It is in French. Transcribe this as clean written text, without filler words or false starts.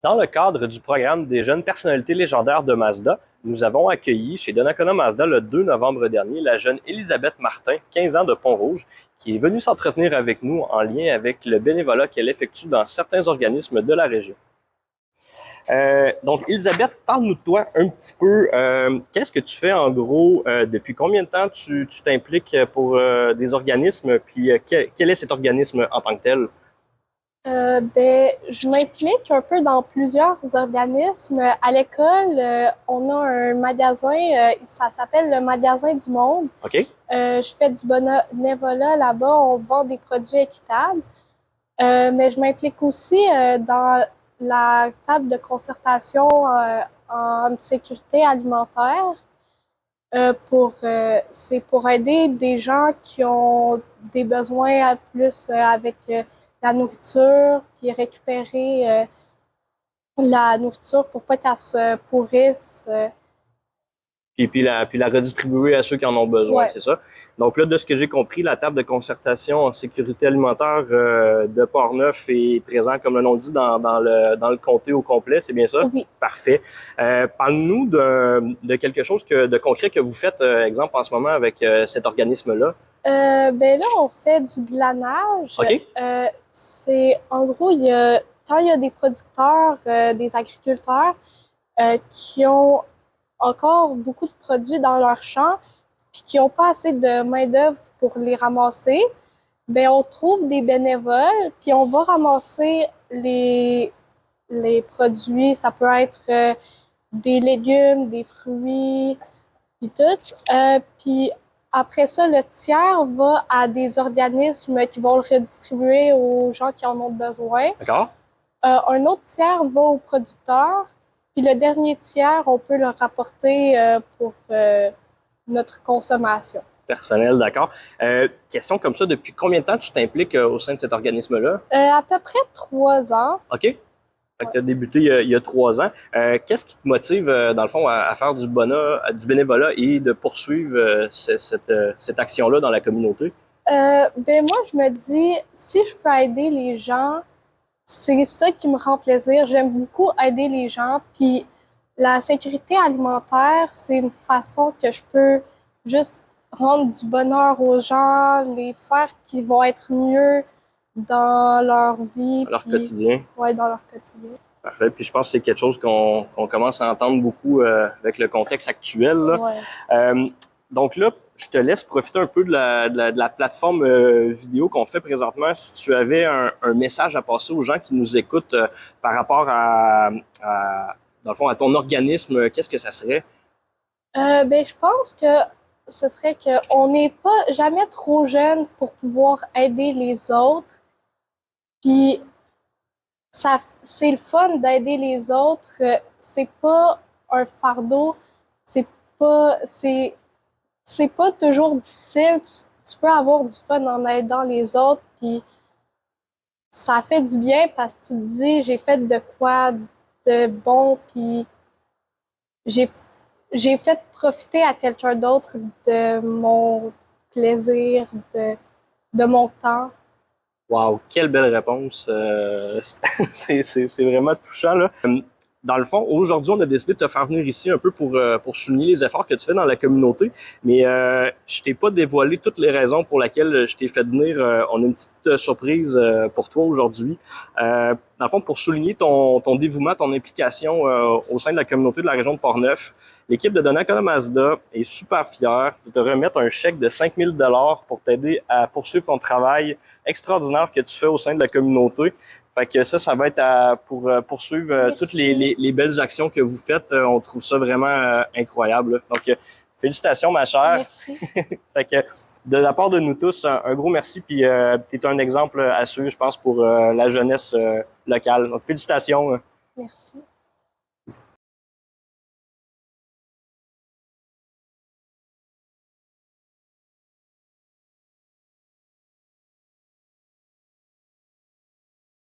Dans le cadre du programme des jeunes personnalités légendaires de Mazda, nous avons accueilli chez Donnacona Mazda le 2 novembre dernier la jeune Elisabeth Martin, 15 ans de Pont-Rouge, qui est venue s'entretenir avec nous en lien avec le bénévolat qu'elle effectue dans certains organismes de la région. Donc, Elisabeth, parle-nous de toi un petit peu. Qu'est-ce que tu fais en gros? Depuis combien de temps tu t'impliques pour des organismes? Puis, quel est cet organisme en tant que tel? Je m'implique un peu dans plusieurs organismes. À l'école, on a un magasin, ça s'appelle le Magasin du Monde. OK. Je fais du bénévolat là-bas, on vend des produits équitables. Mais je m'implique aussi dans la table de concertation en sécurité alimentaire. C'est pour aider des gens qui ont des besoins plus avec la nourriture, puis récupérer la nourriture pour pas qu'elle se pourrisse. Et puis la redistribuer à ceux qui en ont besoin, Ouais. c'est ça. Donc là, de ce que j'ai compris, la table de concertation en sécurité alimentaire de Portneuf est présente, comme le nom dit, dans le comté au complet, c'est bien ça? Oui. Parfait. Parle-nous de quelque chose de concret que vous faites, exemple, en ce moment avec cet organisme-là. Là, on fait du glanage. OK. En gros, quand il y a des producteurs, des agriculteurs qui ont encore beaucoup de produits dans leur champ, puis qui n'ont pas assez de main-d'œuvre pour les ramasser, on trouve des bénévoles, puis on va ramasser les produits. Ça peut être des légumes, des fruits, puis tout. Puis après ça, le tiers va à des organismes qui vont le redistribuer aux gens qui en ont besoin. D'accord. Un autre tiers va aux producteurs. Puis le dernier tiers, on peut le rapporter pour notre consommation. Personnel, d'accord. Question comme ça, depuis combien de temps tu t'impliques au sein de cet organisme-là? À peu près 3 ans. OK. Fait que tu as débuté il y a 3 ans. Qu'est-ce qui te motive, dans le fond, à faire du bénévolat et de poursuivre cette action-là dans la communauté? Moi, je me dis, si je peux aider les gens, c'est ça qui me rend plaisir. J'aime beaucoup aider les gens. Puis la sécurité alimentaire, c'est une façon que je peux juste rendre du bonheur aux gens, les faire qu'ils vont être mieux dans leur vie. Dans leur quotidien? Ouais, dans leur quotidien. Parfait. Puis je pense que c'est quelque chose qu'on commence à entendre beaucoup avec le contexte actuel, là. Ouais. Donc là, je te laisse profiter un peu de la plateforme vidéo qu'on fait présentement. Si tu avais un message à passer aux gens qui nous écoutent par rapport dans le fond, à ton organisme, qu'est-ce que ça serait? Je pense que ce serait qu'on n'est pas jamais trop jeune pour pouvoir aider les autres. Puis c'est le fun d'aider les autres. C'est pas un fardeau. C'est pas toujours difficile. Tu peux avoir du fun en aidant les autres. Puis ça fait du bien parce que tu te dis, j'ai fait de quoi de bon. Puis j'ai fait profiter à quelqu'un d'autre de mon plaisir, de mon temps. Wow, quelle belle réponse. C'est vraiment touchant, là. Dans le fond, aujourd'hui, on a décidé de te faire venir ici un peu pour souligner les efforts que tu fais dans la communauté, mais je t'ai pas dévoilé toutes les raisons pour lesquelles je t'ai fait venir. On a une petite surprise pour toi aujourd'hui. Dans le fond, pour souligner ton dévouement, ton implication au sein de la communauté de la région de Portneuf, l'équipe de Donnacona Mazda est super fière de te remettre un chèque de 5 000 $ pour t'aider à poursuivre ton travail extraordinaire que tu fais au sein de la communauté. Fait que ça va être pour poursuivre toutes les belles actions que vous faites. On trouve ça vraiment incroyable. Donc, félicitations, ma chère. Merci. Fait que de la part de nous tous, un gros merci. Puis, tu es un exemple à suivre, je pense, pour la jeunesse locale. Donc, félicitations. Merci.